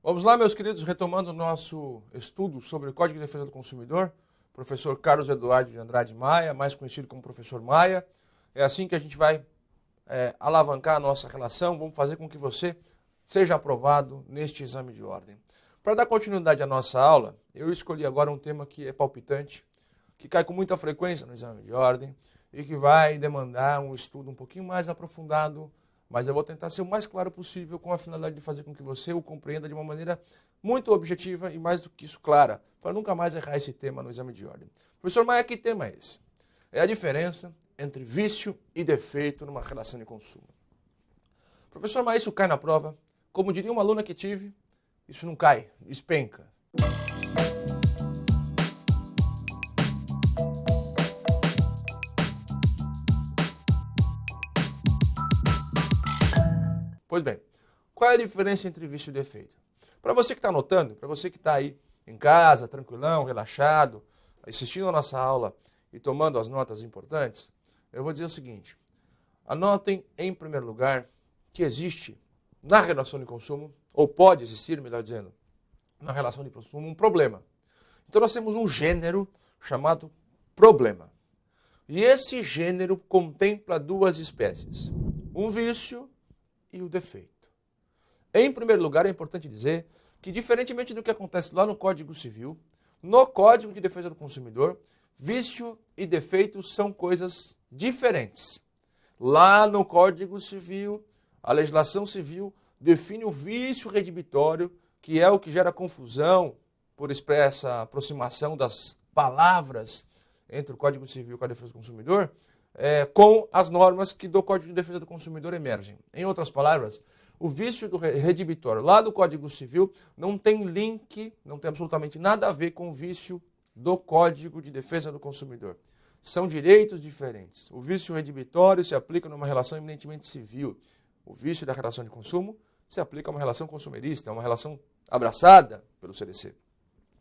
Vamos lá, meus queridos, retomando o nosso estudo sobre o Código de Defesa do Consumidor, professor Carlos Eduardo de Andrade Maia, mais conhecido como professor Maia. É assim que a gente vai alavancar a nossa relação, vamos fazer com que você seja aprovado neste exame de ordem. Para dar continuidade à nossa aula, eu escolhi agora um tema que é palpitante, que cai com muita frequência no exame de ordem e que vai demandar um estudo um pouquinho mais aprofundado, mas eu vou tentar ser o mais claro possível com a finalidade de fazer com que você o compreenda de uma maneira muito objetiva e mais do que isso clara, para nunca mais errar esse tema no exame de ordem. Professor Maia, que tema é esse? É a diferença entre vício e defeito numa relação de consumo. Professor Maia, isso cai na prova? Como diria uma aluna que tive, isso não cai, despenca. Pois bem, qual é a diferença entre vício e defeito? Para você que está anotando, para você que está aí em casa, tranquilão, relaxado, assistindo a nossa aula e tomando as notas importantes, eu vou dizer o seguinte: anotem em primeiro lugar que existe na relação de consumo, ou pode existir, melhor dizendo, na relação de consumo, um problema. Então nós temos um gênero chamado problema. E esse gênero contempla duas espécies, um vício e o defeito. Em primeiro lugar, é importante dizer que, diferentemente do que acontece lá no Código Civil, no Código de Defesa do Consumidor, vício e defeito são coisas diferentes. Lá no Código Civil, a legislação civil define o vício redibitório, que é o que gera confusão por expressa aproximação das palavras entre o Código Civil e o Código de Defesa do Consumidor, com as normas que do Código de Defesa do Consumidor emergem. Em outras palavras, o vício do redibitório lá do Código Civil não tem link, não tem absolutamente nada a ver com o vício do Código de Defesa do Consumidor. São direitos diferentes. O vício redibitório se aplica numa relação eminentemente civil. O vício da relação de consumo se aplica a uma relação consumerista, uma relação abraçada pelo CDC.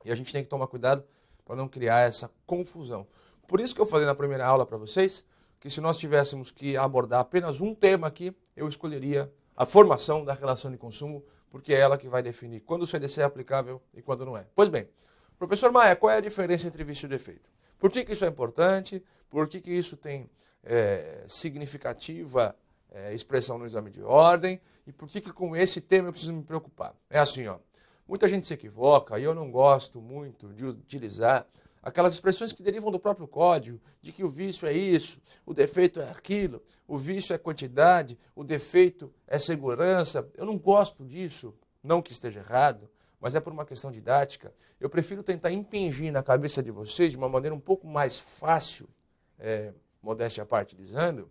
E a gente tem que tomar cuidado para não criar essa confusão. Por isso que eu falei na primeira aula para vocês que se nós tivéssemos que abordar apenas um tema aqui, eu escolheria a formação da relação de consumo, porque é ela que vai definir quando o CDC é aplicável e quando não é. Pois bem, professor Maia, qual é a diferença entre vício e defeito? Por que isso é importante? Por que isso tem significativa expressão no exame de ordem? E por que com esse tema eu preciso me preocupar? É assim, ó, muita gente se equivoca e eu não gosto muito de utilizar aquelas expressões que derivam do próprio código, de que o vício é isso, o defeito é aquilo, o vício é quantidade, o defeito é segurança. Eu não gosto disso, não que esteja errado, mas é por uma questão didática. Eu prefiro tentar impingir na cabeça de vocês, de uma maneira um pouco mais fácil, modéstia à parte dizendo,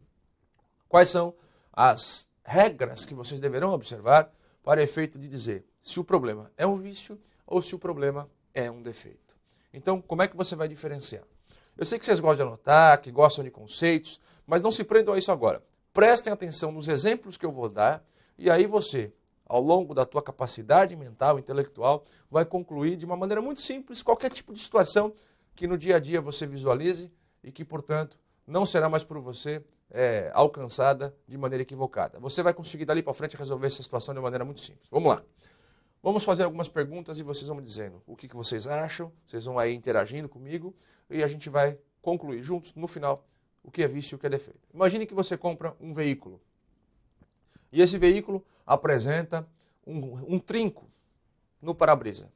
quais são as regras que vocês deverão observar para efeito de dizer se o problema é um vício ou se o problema é um defeito. Então, como é que você vai diferenciar? Eu sei que vocês gostam de anotar, que gostam de conceitos, mas não se prendam a isso agora. Prestem atenção nos exemplos que eu vou dar e aí você, ao longo da tua capacidade mental, intelectual, vai concluir de uma maneira muito simples qualquer tipo de situação que no dia a dia você visualize e que, portanto, não será mais por você alcançada de maneira equivocada. Você vai conseguir dali para frente resolver essa situação de maneira muito simples. Vamos lá. Vamos fazer algumas perguntas e vocês vão me dizendo o que vocês acham, vocês vão aí interagindo comigo e a gente vai concluir juntos, no final, o que é vício e o que é defeito. Imagine que você compra um veículo e esse veículo apresenta um trinco no para-brisa.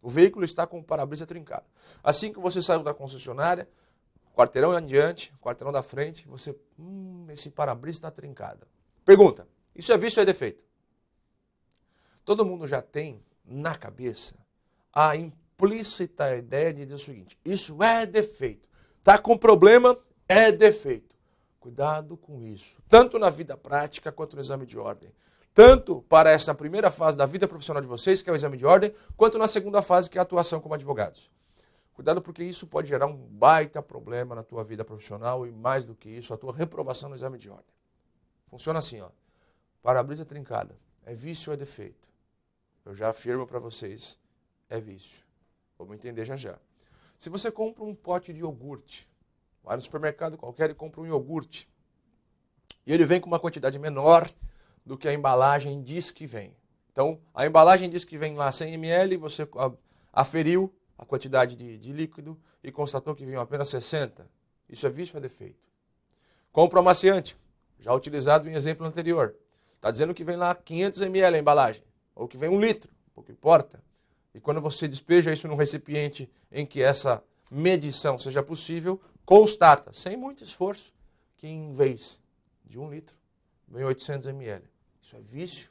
O veículo está com o para-brisa trincado. Assim que você saiu da concessionária, quarteirão adiante, quarteirão da frente, você, esse para-brisa está trincado. Pergunta, isso é vício ou é defeito? Todo mundo já tem na cabeça a implícita ideia de dizer o seguinte: isso é defeito. Está com problema, é defeito. Cuidado com isso, tanto na vida prática quanto no exame de ordem. Tanto para essa primeira fase da vida profissional de vocês, que é o exame de ordem, quanto na segunda fase, que é a atuação como advogados. Cuidado porque isso pode gerar um baita problema na tua vida profissional e, mais do que isso, a tua reprovação no exame de ordem. Funciona assim, ó. Para-brisa trincada. É vício ou é defeito? Eu já afirmo para vocês, é vício. Vamos entender já já. Se você compra um pote de iogurte, vai no supermercado qualquer e compra um iogurte, e ele vem com uma quantidade menor do que a embalagem diz que vem. Então, a embalagem diz que vem lá 100 ml, você aferiu a quantidade de líquido e constatou que vinham apenas 60. Isso é vício ou é defeito? Compra o amaciante, já utilizado em exemplo anterior. Está dizendo que vem lá 500 ml a embalagem, ou que vem 1 litro, pouco importa. E quando você despeja isso num recipiente em que essa medição seja possível, constata, sem muito esforço, que em vez de 1 litro, vem 800 ml. Isso é vício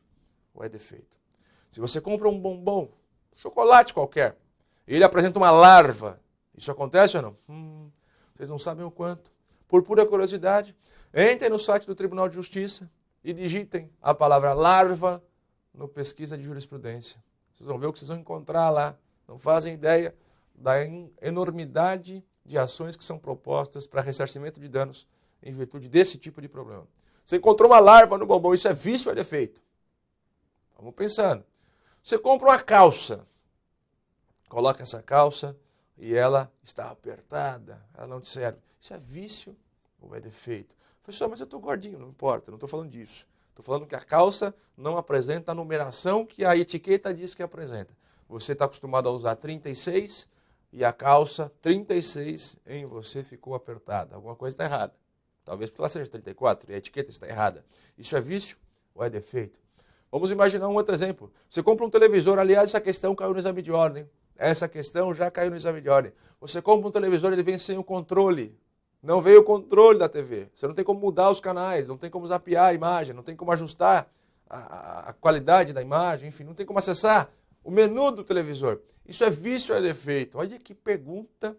ou é defeito? Se você compra um bombom, chocolate qualquer, e ele apresenta uma larva, isso acontece ou não? Vocês não sabem o quanto. Por pura curiosidade, entrem no site do Tribunal de Justiça e digitem a palavra larva no pesquisa de jurisprudência. Vocês vão ver o que vocês vão encontrar lá. Não fazem ideia da enormidade de ações que são propostas para ressarcimento de danos em virtude desse tipo de problema. Você encontrou uma larva no bombom, isso é vício ou é defeito? Vamos pensando. Você compra uma calça, coloca essa calça e ela está apertada, ela não te serve. Isso é vício ou é defeito? Professor, mas eu estou gordinho, não importa, não estou falando disso. Estou falando que a calça não apresenta a numeração que a etiqueta diz que apresenta. Você está acostumado a usar 36 e a calça 36 em você ficou apertada. Alguma coisa está errada. Talvez porque ela seja 34 e a etiqueta está errada. Isso é vício ou é defeito? Vamos imaginar um outro exemplo. Você compra um televisor, aliás, essa questão caiu no exame de ordem. Essa questão já caiu no exame de ordem. Você compra um televisor, ele vem sem o controle. Não veio o controle da TV. Você não tem como mudar os canais, não tem como zapear a imagem, não tem como ajustar a qualidade da imagem, enfim, não tem como acessar o menu do televisor. Isso é vício ou é defeito? Olha que pergunta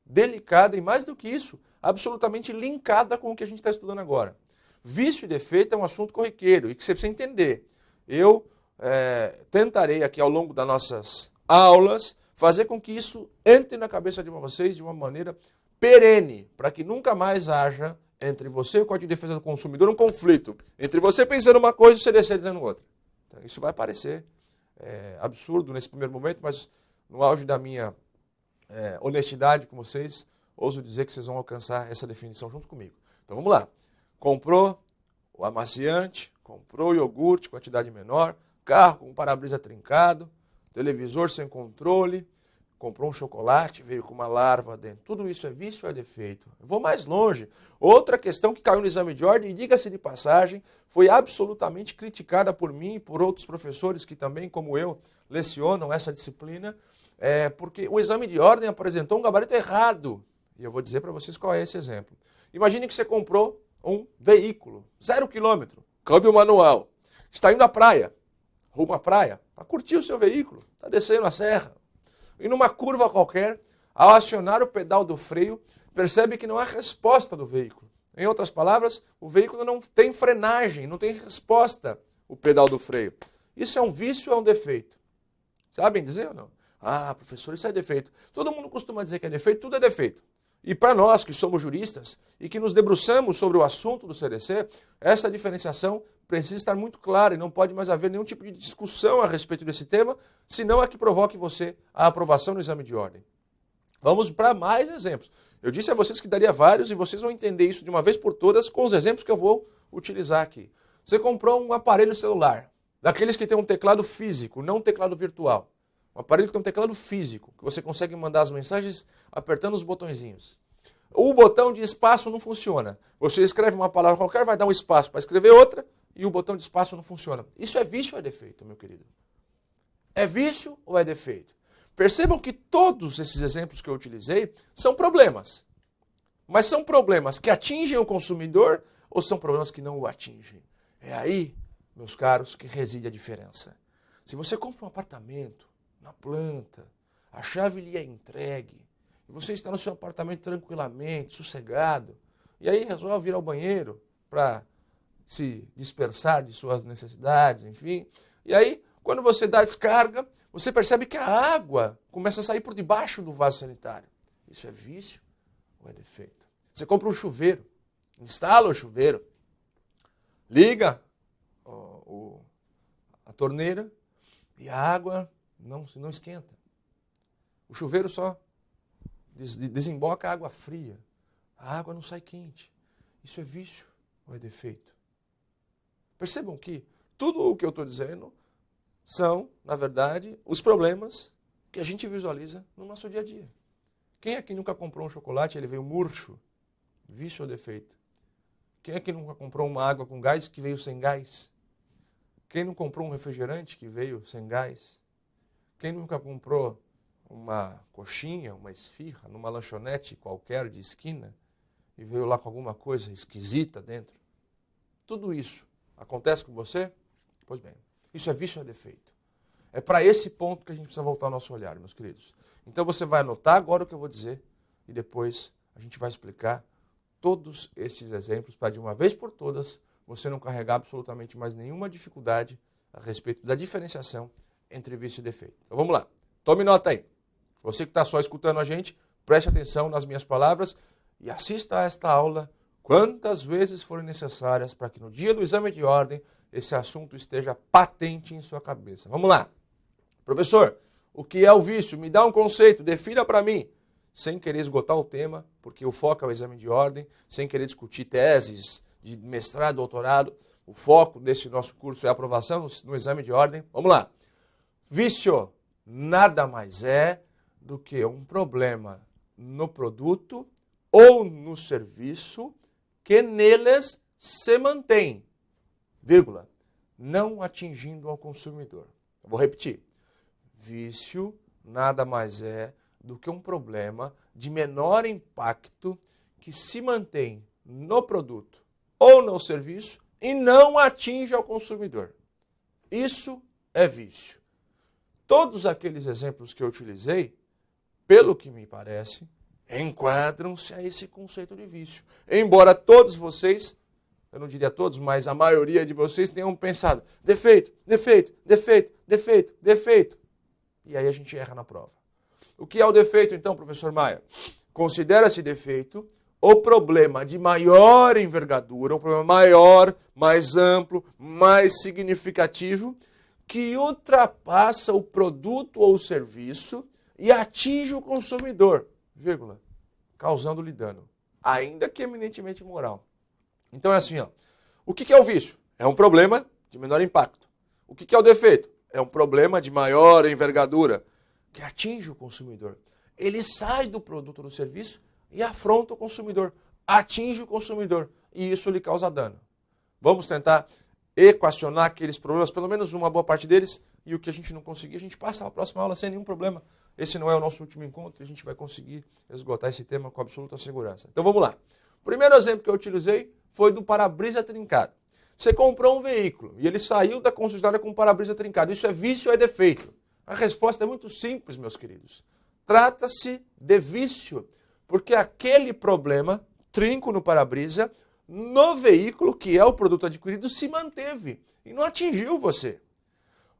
delicada e, mais do que isso, absolutamente linkada com o que a gente está estudando agora. Vício e defeito é um assunto corriqueiro e que você precisa entender. Eu tentarei aqui ao longo das nossas aulas fazer com que isso entre na cabeça de vocês de uma maneira perene, para que nunca mais haja entre você e o Código de Defesa do Consumidor um conflito entre você pensando uma coisa e o CDC dizendo outra. Então, isso vai parecer absurdo nesse primeiro momento, mas no auge da minha honestidade com vocês, ouso dizer que vocês vão alcançar essa definição junto comigo. Então vamos lá. Comprou o amaciante, comprou o iogurte, quantidade menor, carro com para-brisa trincado, televisor sem controle, comprou um chocolate, veio com uma larva dentro. Tudo isso é vício ou é defeito? Eu vou mais longe. Outra questão que caiu no exame de ordem, e diga-se de passagem, foi absolutamente criticada por mim e por outros professores que também, como eu, lecionam essa disciplina, porque o exame de ordem apresentou um gabarito errado. E eu vou dizer para vocês qual é esse exemplo. Imagine que você comprou um veículo, 0 km, câmbio manual, está indo à praia, rumo à praia, para curtir o seu veículo, está descendo a serra. E numa curva qualquer, ao acionar o pedal do freio, percebe que não há resposta do veículo. Em outras palavras, o veículo não tem frenagem, não tem resposta, o pedal do freio. Isso é um vício ou é um defeito? Sabem dizer ou não? Ah, professor, isso é defeito. Todo mundo costuma dizer que é defeito, tudo é defeito. E para nós que somos juristas e que nos debruçamos sobre o assunto do CDC, essa diferenciação precisa estar muito clara e não pode mais haver nenhum tipo de discussão a respeito desse tema, senão a que provoque você a aprovação no exame de ordem. Vamos para mais exemplos. Eu disse a vocês que daria vários e vocês vão entender isso de uma vez por todas com os exemplos que eu vou utilizar aqui. Você comprou um aparelho celular, daqueles que tem um teclado físico, não um teclado virtual. Um aparelho que tem um teclado físico, que você consegue mandar as mensagens apertando os botõezinhos. O botão de espaço não funciona. Você escreve uma palavra qualquer, vai dar um espaço para escrever outra, e o botão de espaço não funciona. Isso é vício ou é defeito, meu querido? É vício ou é defeito? Percebam que todos esses exemplos que eu utilizei são problemas. Mas são problemas que atingem o consumidor ou são problemas que não o atingem? É aí, meus caros, que reside a diferença. Se você compra um apartamento na planta, a chave lhe é entregue, e você está no seu apartamento tranquilamente, sossegado, e aí resolve ir ao banheiro para se dispersar de suas necessidades, enfim. E aí, quando você dá a descarga, você percebe que a água começa a sair por debaixo do vaso sanitário. Isso é vício ou é defeito? Você compra um chuveiro, instala o chuveiro, liga a torneira e a água não esquenta. O chuveiro só desemboca água fria. A água não sai quente. Isso é vício ou é defeito? Percebam que tudo o que eu estou dizendo são, na verdade, os problemas que a gente visualiza no nosso dia a dia. Quem aqui nunca comprou um chocolate e ele veio murcho? Vício ou defeito? Quem aqui nunca comprou uma água com gás que veio sem gás? Quem não comprou um refrigerante que veio sem gás? Quem nunca comprou uma coxinha, uma esfirra, numa lanchonete qualquer de esquina e veio lá com alguma coisa esquisita dentro? Tudo isso acontece com você? Pois bem, isso é vício ou é defeito? É para esse ponto que a gente precisa voltar o nosso olhar, meus queridos. Então você vai anotar agora o que eu vou dizer e depois a gente vai explicar todos esses exemplos para de uma vez por todas você não carregar absolutamente mais nenhuma dificuldade a respeito da diferenciação entre vício e defeito. Então vamos lá, tome nota aí. Você que está só escutando a gente, preste atenção nas minhas palavras e assista a esta aula quantas vezes forem necessárias para que no dia do exame de ordem esse assunto esteja patente em sua cabeça. Vamos lá. Professor, o que é o vício? Me dá um conceito, defina para mim. Sem querer esgotar o tema, porque o foco é o exame de ordem, sem querer discutir teses de mestrado, doutorado, o foco desse nosso curso é a aprovação no exame de ordem. Vamos lá. Vício nada mais é do que um problema no produto ou no serviço que neles se mantém, vírgula, não atingindo ao consumidor. Eu vou repetir. Vício nada mais é do que um problema de menor impacto que se mantém no produto ou no serviço e não atinge ao consumidor. Isso é vício. Todos aqueles exemplos que eu utilizei, pelo que me parece, enquadram-se a esse conceito de vício. Embora todos vocês, eu não diria todos, mas a maioria de vocês tenham pensado defeito, defeito, defeito, defeito, defeito. E aí a gente erra na prova. O que é o defeito, então, professor Maia? Considera-se defeito o problema de maior envergadura, um problema maior, mais amplo, mais significativo, que ultrapassa o produto ou o serviço e atinge o consumidor, vírgula, causando-lhe dano, ainda que eminentemente moral. Então é assim, ó. O que é o vício? É um problema de menor impacto. O que é o defeito? É um problema de maior envergadura, que atinge o consumidor. Ele sai do produto ou do serviço e afronta o consumidor, atinge o consumidor e isso lhe causa dano. Vamos tentar equacionar aqueles problemas, pelo menos uma boa parte deles, e o que a gente não conseguir, a gente passa a próxima aula sem nenhum problema. Esse não é o nosso último encontro, a gente vai conseguir esgotar esse tema com absoluta segurança. Então vamos lá. O primeiro exemplo que eu utilizei foi do para-brisa trincado. Você comprou um veículo e ele saiu da concessionária com o para-brisa trincado. Isso é vício ou é defeito? A resposta é muito simples, meus queridos. Trata-se de vício, porque aquele problema, trinco no para-brisa, no veículo, que é o produto adquirido, se manteve e não atingiu você.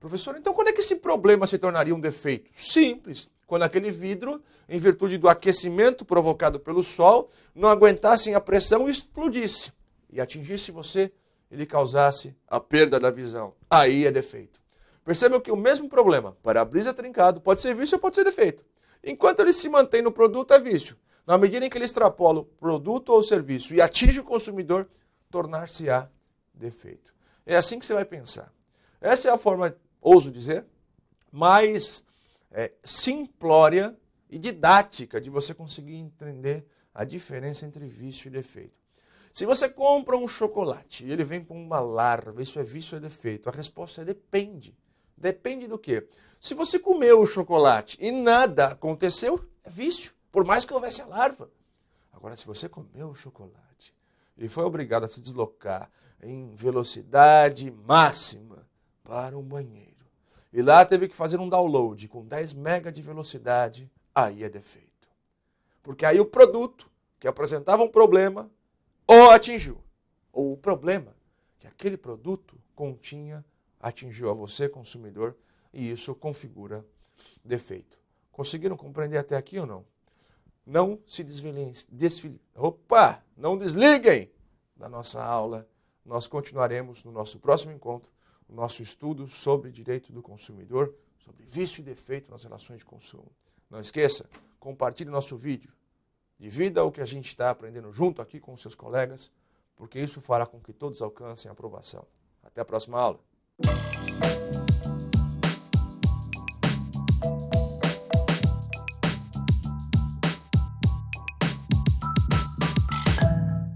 Professor, então quando é que esse problema se tornaria um defeito? Simples, quando aquele vidro, em virtude do aquecimento provocado pelo sol, não aguentasse a pressão e explodisse, e atingisse você e lhe causasse a perda da visão. Aí é defeito. Percebam que o mesmo problema, para-brisa trincado, pode ser vício ou pode ser defeito. Enquanto ele se mantém no produto, é vício. Na medida em que ele extrapola o produto ou o serviço e atinge o consumidor, tornar-se-á defeito. É assim que você vai pensar. Essa é a forma, ouso dizer, mais simplória e didática de você conseguir entender a diferença entre vício e defeito. Se você compra um chocolate e ele vem com uma larva, isso é vício ou é defeito? A resposta é depende. Depende do quê? Se você comeu o chocolate e nada aconteceu, é vício, por mais que houvesse a larva. Agora, se você comeu o chocolate e foi obrigado a se deslocar em velocidade máxima para um banheiro, e lá teve que fazer um download com 10 MB de velocidade, aí é defeito. Porque aí o produto que apresentava um problema ou atingiu, ou o problema que aquele produto continha atingiu a você, consumidor, e isso configura defeito. Conseguiram compreender até aqui ou não? Não se não desliguem da nossa aula. Nós continuaremos no nosso próximo encontro o nosso estudo sobre direito do consumidor, sobre vício e defeito nas relações de consumo. Não esqueça, compartilhe nosso vídeo. Divida o que a gente está aprendendo junto aqui com os seus colegas, porque isso fará com que todos alcancem a aprovação. Até a próxima aula.